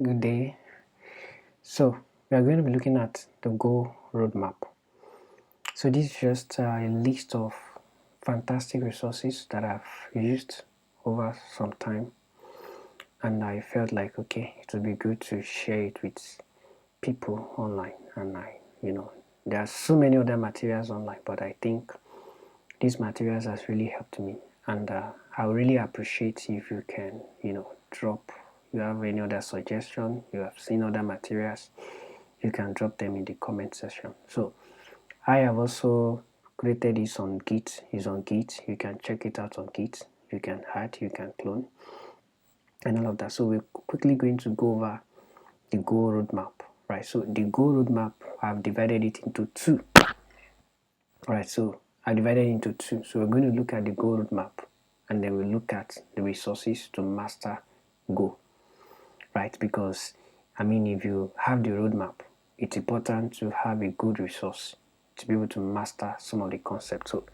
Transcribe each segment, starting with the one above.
Good day. So, we are going to be looking at the Go roadmap. So, this is just a list of fantastic resources that I've used over some time, and I felt like it would be good to share it with people online. And there are so many other materials online, but I think these materials has really helped me, and I really appreciate if you can, drop. You have any other suggestion? You have seen other materials? You can drop them in the comment section. So I have also created this on Git. It's on Git. You can check it out on Git. You can add, you can clone, and all of that. So we're quickly going to go over the Go roadmap, right? So the Go roadmap, I've divided it into two, right? So I divided it into two. So we're going to look at the Go roadmap, and then we'll look at the resources to master Go, right? Because if you have the roadmap, it's important to have a good resource to be able to master some of the concepts. So,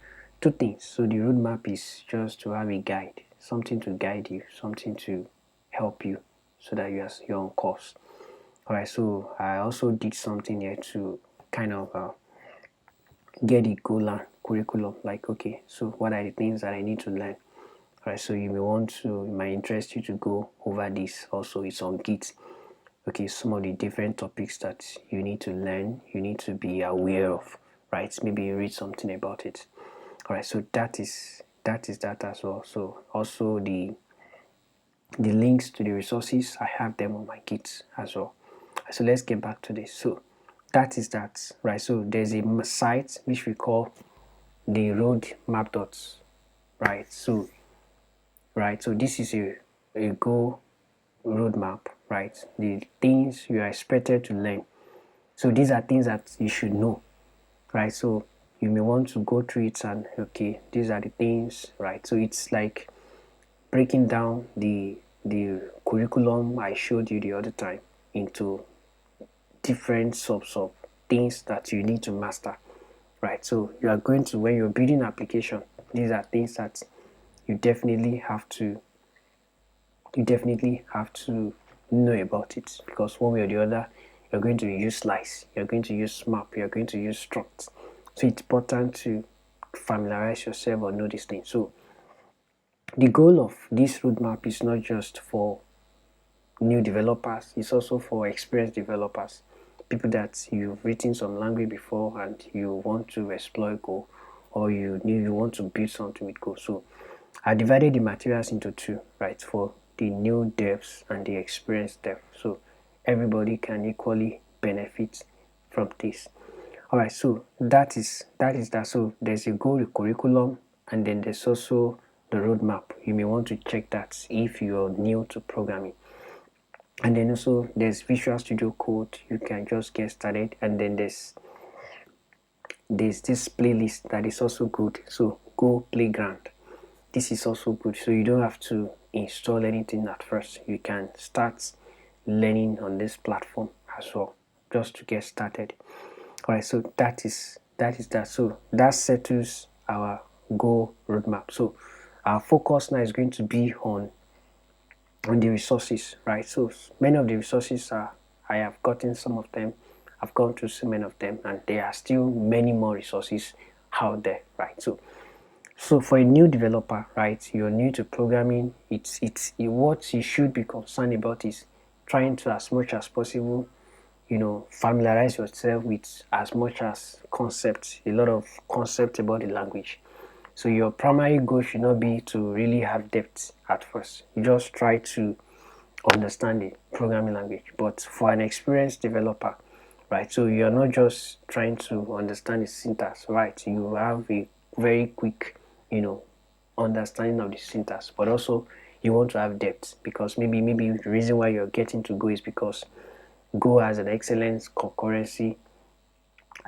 two things. So, the roadmap is just to have a guide, something to guide you, something to help you so that you're on course. All right, so I also did something here to kind of get the Golang curriculum. Like, okay, so what are the things that I need to learn? All right, so it might interest you to go over this. Also, it's on Git. Okay, some of the different topics that you need to learn, you need to be aware of, right? Maybe you read something about it. All right, so that as well. So also the links to the resources, I have them on my Git as well. So let's get back to this. So that is that, right? So there's a site which we call the roadmap dots, right? So this is a Go roadmap, right? The things you are expected to learn. So these are things that you should know, right? So you may want to go through it and okay, these are the things, right? So it's like breaking down the curriculum I showed you the other time into different subs of things that you need to master, right? So you are going to, when you're building an application, these are things that you definitely have to know about it, because one way or the other you're going to use slice, you're going to use map, you're going to use struct. So it's important to familiarize yourself or know these things. So the goal of this roadmap is not just for new developers, it's also for experienced developers, people that you've written some language before and you want to explore Go, or you want to build something with Go. So I divided the materials into two, right, for the new devs and the experienced dev. So everybody can equally benefit from this. All right, so that is that. So there's a Go curriculum, and then there's also the roadmap. You may want to check that if you're new to programming. And then also there's Visual Studio Code. You can just get started, and then there's this playlist that is also good. So Go Playground. This is also good. So you don't have to install anything at first. You can start learning on this platform as well, just to get started. All right. So that is that. So that settles our Go roadmap. So our focus now is going to be on the resources, right? So many of the resources I have gotten some of them, I've gone through so many of them, and there are still many more resources out there, right? So for a new developer, right, you're new to programming, what you should be concerned about is trying to, as much as possible, familiarize yourself with as much as concepts, a lot of concept about the language. So your primary goal should not be to really have depth at first. You just try to understand the programming language. But for an experienced developer, right, so you're not just trying to understand the syntax, right? You have a very quick, understanding of the syntax, but also you want to have depth, because maybe the reason why you're getting to Go is because Go has an excellent concurrency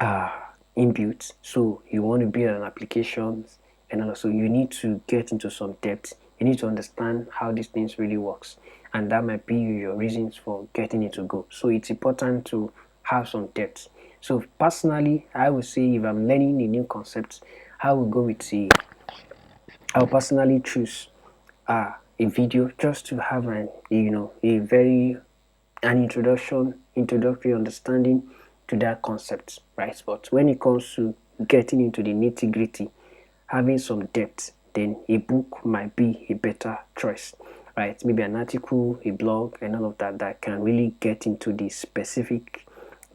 uh, inbuilt. So you want to build an application, and also you need to get into some depth. You need to understand how these things really works, and that might be your reasons for getting it to Go. So it's important to have some depth. So personally, I would say if I'm learning a new concept, I will go with I'll personally choose a video just to have a very an introductory understanding to that concept, right? But when it comes to getting into the nitty gritty, having some depth, then a book might be a better choice, right? Maybe an article, a blog, and all of that that can really get into the specific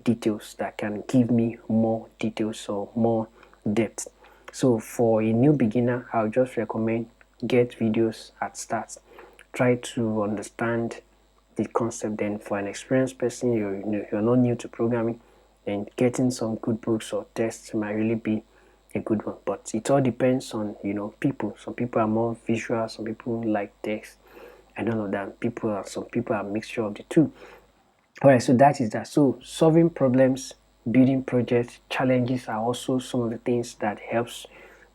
details, that can give me more details or more depth. So for a new beginner, I'll just recommend get videos at start. Try to understand the concept. Then for an experienced person, you're not new to programming, then getting some good books or tests might really be a good one. But it all depends on people. Some people are more visual, some people like text and all of that. Some people are a mixture of the two. All right, so that is that. So solving problems, building projects, challenges are also some of the things that helps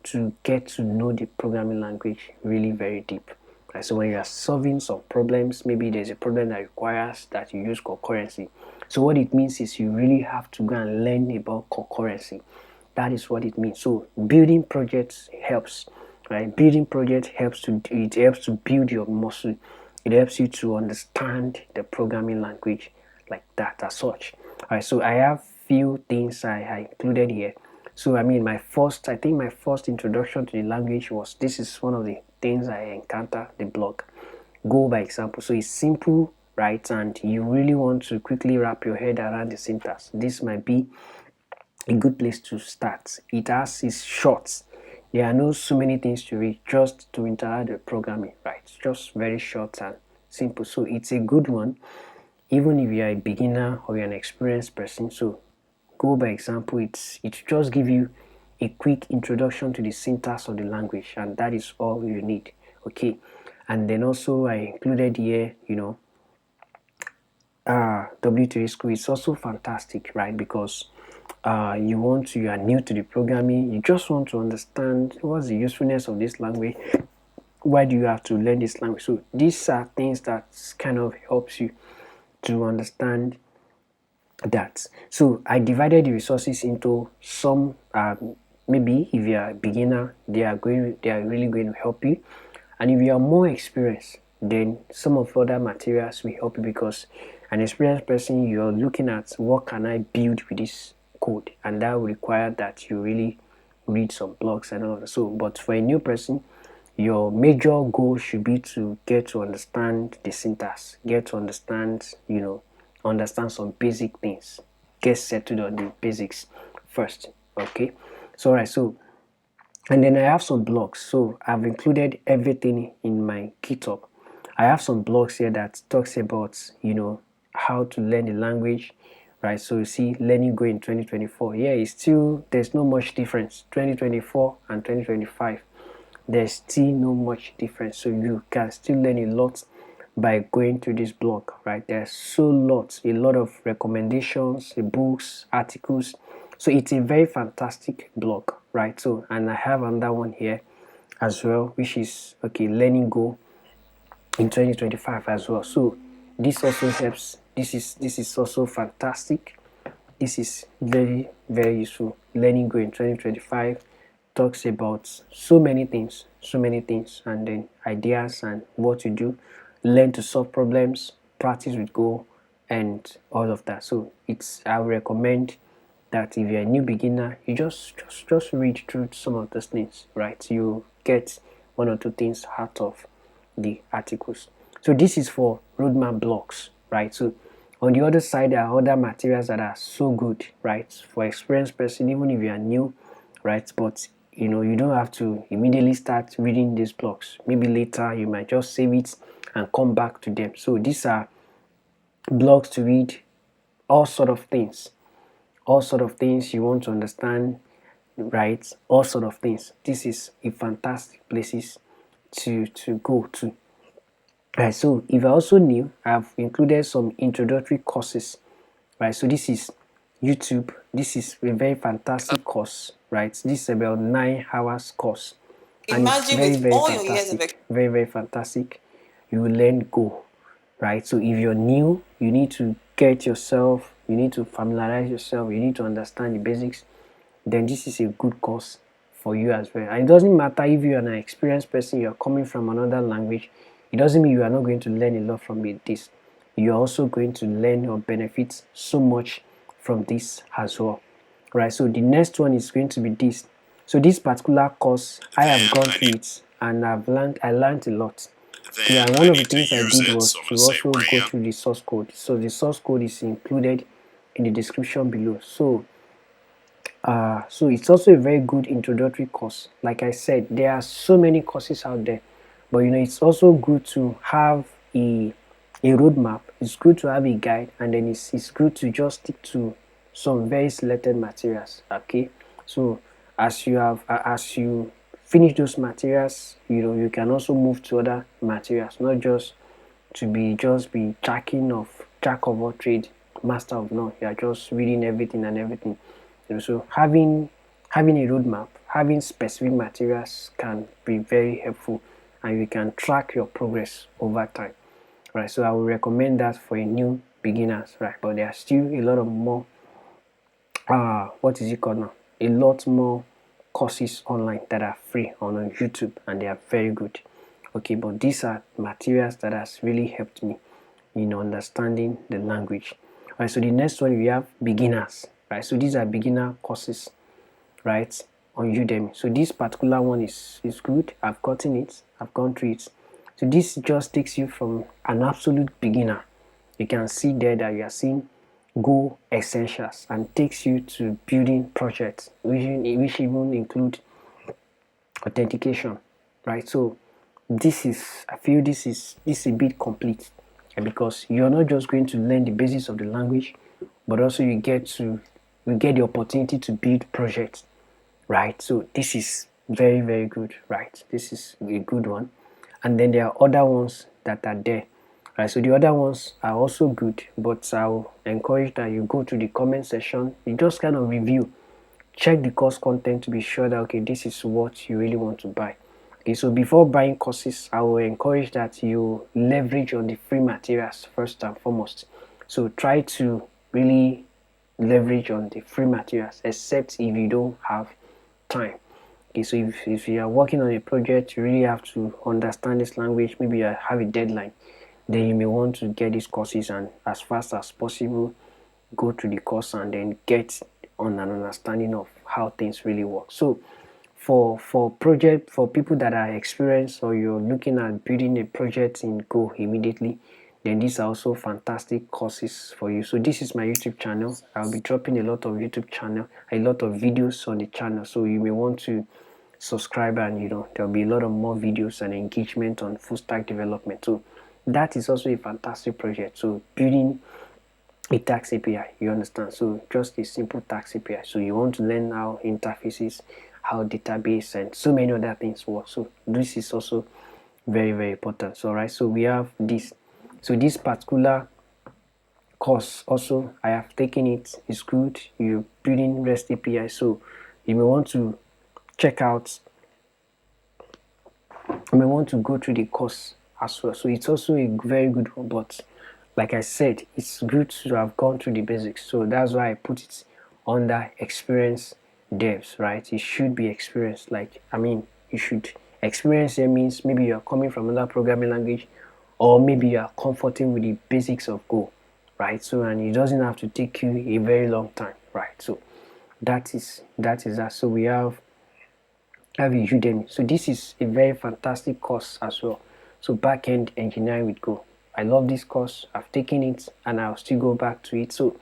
to get to know the programming language really very deep. Right, so when you are solving some problems, maybe there's a problem that requires that you use concurrency. So what it means is you really have to go and learn about concurrency. That is what it means. So building projects helps, right? Building projects helps to build your muscle. It helps you to understand the programming language like that as such. All right, so I have few things I included here. So I think my first introduction to the language was, this is one of the things I encounter the blog. Go by example. So it's simple, right? And you really want to quickly wrap your head around the syntax. This might be a good place to start. It's short. There are no so many things to read just to interact with programming, right? It's just very short and simple. So it's a good one, even if you're a beginner or you're an experienced person. So go by example. It just give you a quick introduction to the syntax of the language, and that is all you need. Okay, and then also I included here, W3 school is also fantastic, right? Because you are new to the programming, you just want to understand what's the usefulness of this language, why do you have to learn this language. So these are things that kind of helps you to understand that. So I divided the resources into some, maybe if you are a beginner, they are really going to help you, and if you are more experienced, then some of other materials will help you, because an experienced person, you're looking at what can I build with this code, and that will require that you really read some blogs and all of that. So but for a new person, your major goal should be to get to understand the syntax, get to understand some basic things, get settled on the basics first. Okay, so all right, so and then I have some blogs. So I've included everything in my GitHub. I have some blogs here that talks about how to learn the language, right? So you see, learning Go in 2024. Yeah, it's still, there's no much difference. 2024 and 2025, there's still no much difference. So you can still learn a lot by going to this blog, right? There's a lot of recommendations, books, articles. So it's a very fantastic blog, right? So, and I have another one here as well, which is okay, learning Go in 2025 as well. So this also helps. This is also fantastic. This is very, very useful. Learning Go in 2025 talks about so many things, and then ideas and what to do, learn to solve problems, practice with Go, and all of that. So I would recommend that if you're a new beginner, you just read through some of those things, right? You get one or two things out of the articles. So this is for roadmap blocks, right? So on the other side, there are other materials that are so good, right? For experienced person, even if you are new, right? But you don't have to immediately start reading these blogs. Maybe later you might just save it and come back to them. So these are blogs to read all sort of things, you want to understand, right? All sort of things. This is a fantastic places to go to. Right, so if you're also new, I've included some introductory courses, right? So this is YouTube. This is a very fantastic course, right? This is about 9 hours course, and it's Imagine very, with very all your years of fantastic, very, very fantastic. You will learn Go, right? So if you're new, you need to you need to familiarize yourself, you need to understand the basics, then this is a good course for you as well. And it doesn't matter if you're an experienced person, you're coming from another language, it doesn't mean you are not going to learn a lot from this. you're also going to learn or benefit so much from this as well. Right, so the next one is going to be this. So this particular course, I have gone through it and I learned a lot. Okay, and one of the things I did was to also go through the source code. So the source code is included in the description below. So it's also a very good introductory course. Like I said, there are so many courses out there, but it's also good to have a roadmap. It's good to have a guide, and then it's good to just stick to some very selected materials. Okay, so as you finish those materials, you can also move to other materials, not just to be jack of all trade, master of none. You are just reading everything and everything. So having a roadmap, having specific materials can be very helpful, and you can track your progress over time. Right. So I would recommend that for a new beginners, right? But there are still a lot of more what is it called now? A lot more courses online that are free on YouTube, and they are very good. Okay, but these are materials that has really helped me in understanding the language. Right, so the next one we have beginners. Right, so these are beginner courses, right, on Udemy. So this particular one is good. I've gotten it. I've gone through it. So this just takes you from an absolute beginner. You can see there that you are seeing Go essentials, and takes you to building projects, which even include authentication, right? So I feel this is a bit complete, because you're not just going to learn the basics of the language, but also you get the opportunity to build projects, right? So this is very, very good, right? This is a good one. And then there are other ones that are there. Right, so the other ones are also good, but I'll encourage that you go to the comment section, you just kind of review, check the course content to be sure that okay, this is what you really want to buy. Okay, so before buying courses, I will encourage that you leverage on the free materials first and foremost. So try to really leverage on the free materials, except if you don't have time. Okay, so if you are working on a project, you really have to understand this language, maybe you have a deadline, then you may want to get these courses and as fast as possible go through the course and then get on an understanding of how things really work. So for people that are experienced, or you're looking at building a project in Go immediately, then these are also fantastic courses for you. So this is my YouTube channel. I'll be dropping a lot of videos on the channel, so you may want to subscribe, and there'll be a lot of more videos and engagement on full stack development. So that is also a fantastic project. So building a tax API, you understand? So just a simple tax API. So you want to learn how interfaces, how database, and so many other things work. So this is also very, very important. So right, so we have this. So this particular course also, I have taken it. It's good. You're building REST API, so you may want to check out. You may want to go through the course as well. So it's also a very good one, but like I said, it's good to have gone through the basics. So that's why I put it under experienced devs, right? It should be experienced. You should experience here means maybe you're coming from another programming language, or maybe you are comfortable with the basics of Go, right? So, and it doesn't have to take you a very long time, right? So that is that. So we have Udemy. So this is a very fantastic course as well. So backend engineering with Go. I love this course. I've taken it and I'll still go back to it. So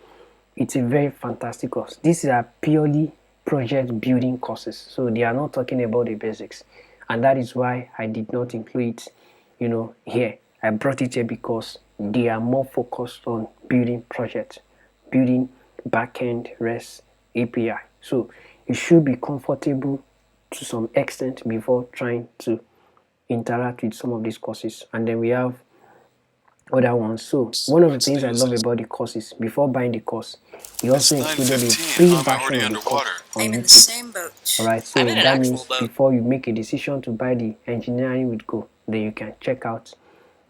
it's a very fantastic course. These are purely project building courses. So they are not talking about the basics. And that is why I did not include it, here. I brought it here because they are more focused on building projects, building backend REST API. So you should be comfortable to some extent before trying to interact with some of these courses. And then we have other ones. So one of the things I love about the course is before buying the course, it also included a free version of the course on YouTube. Alright, so that means before you make a decision to buy the engineering with Go, then you can check out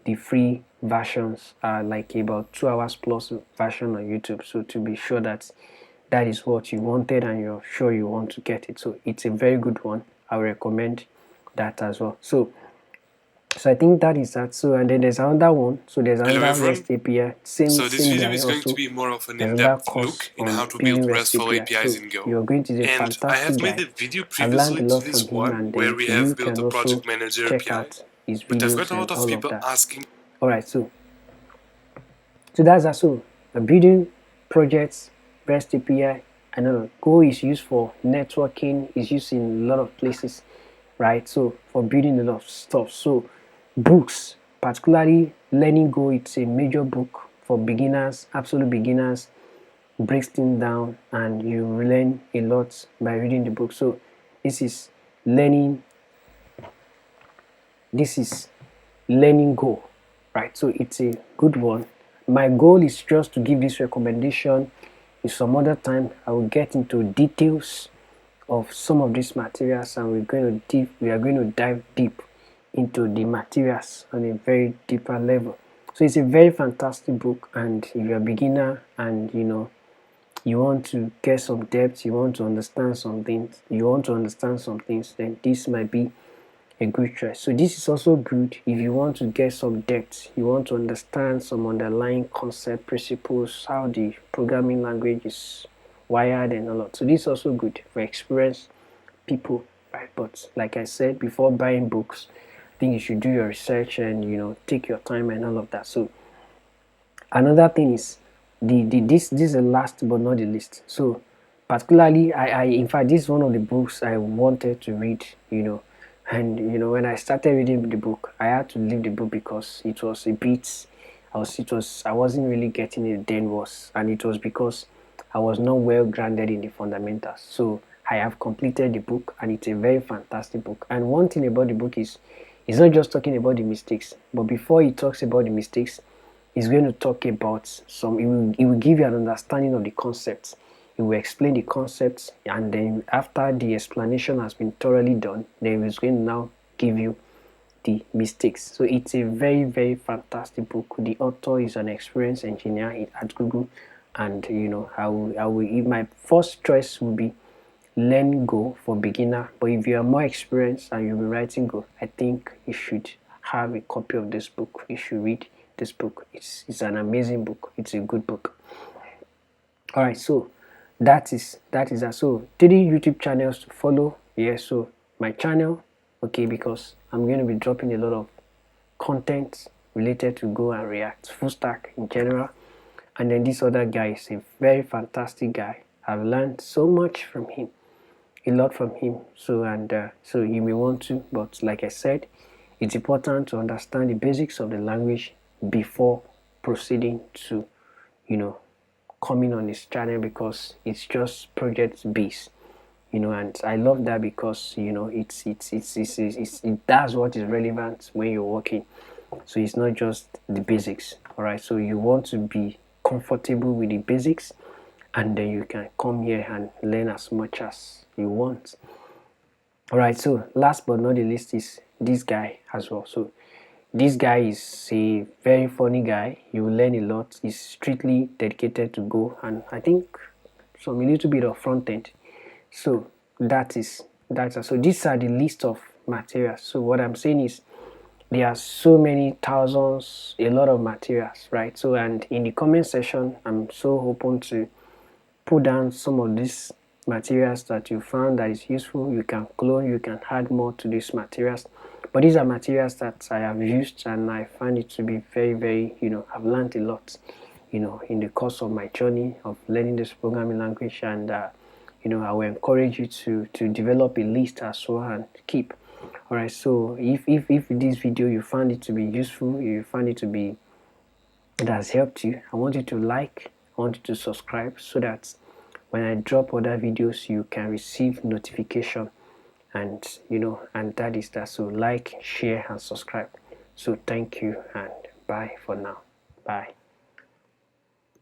the free versions, like about 2 hours plus version on YouTube. So to be sure that that is what you wanted and you're sure you want to get it. So it's a very good one. I would recommend that as well. So So I think that is that. So and then there's another one. So there's Hello another everyone. REST API. Same So this video guy is going to also. be more of an There's another in-depth course look in how on to building build REST RESTful API. APIs So in Go. you're going to see a And I fantastic have made guy. a video I've learned a previously to lot from this him, one and where then we you have built can a also project manager check API, out his but I've got videos a and lot of all of people that. asking. Alright, so that's also building projects, REST API. I know Go is used for networking, is used in a lot of places, right? So for building a lot of stuff. So books, particularly learning Go, it's a major book for beginners, absolute beginners, breaks things down, and you learn a lot by reading the book. So this is learning this is learning Go, right? So it's a good one. My goal is just to give this recommendation. In some other time I will get into details of some of these materials, and we are going to dive deep into the materials on a very deeper level. So it's a very fantastic book, and if you're a beginner and you want to get some depth, you want to understand some things, then this might be a good choice. So this is also good if you want to get some depth, you want to understand some underlying concept, principles, how the programming language is wired and a lot. So this is also good for experienced people, right? But like I said, before buying books, I think you should do your research and take your time and all of that. So another thing is this is the last but not the least. So particularly I in fact this is one of the books I wanted to read, and when I started reading the book I had to leave the book because it was a bit I wasn't really getting it then was, and it was because I was not well grounded in the fundamentals. So I have completed the book, and it's a very fantastic book. And one thing about the book is it's not just talking about the mistakes, but before it talks about the mistakes, it's going to talk about it will give you an understanding of the concepts. It will explain the concepts, and then after the explanation has been thoroughly done, then it's going to now give you the mistakes. So it's a very, very fantastic book. The author is an experienced engineer at Google, and my first choice would be learn Go for beginner. But if you are more experienced and you'll be writing Go, I think you should have a copy of this book. You should read this book. It's an amazing book. It's a good book. All right, so that is that. So 3 YouTube channels to follow. Yeah, so my channel, okay, because I'm going to be dropping a lot of content related to Go and React, full stack in general. And then this other guy is a very fantastic guy. I've learned so much from him, a lot from him. So you may want to, but like I said, it's important to understand the basics of the language before proceeding to, you know, coming on this channel, because it's just project based, and I love that because that's what is relevant when you're working. So it's not just the basics. All right, so you want to be comfortable with the basics, and then you can come here and learn as much as you want. All right, so last but not the least is this guy as well. So this guy is a very funny guy. You will learn a lot. He's strictly dedicated to Go, and I think some a little bit of front end. So so these are the list of materials. So what I'm saying is there are so many thousands, a lot of materials, right? So and in the comment section, I'm so open to put down some of these materials that you found that is useful. You can clone, you can add more to these materials. But these are materials that I have used, and I find it to be very, very, I've learned a lot, in the course of my journey of learning this programming language. And, I will encourage you to develop a list as well and keep. All right, so if this video you found it to be useful, you find it to be it has helped you, I want you to like, I want you to subscribe, so that when I drop other videos you can receive notification. And and that is that. So like, share and subscribe. So thank you, and bye for now. Bye.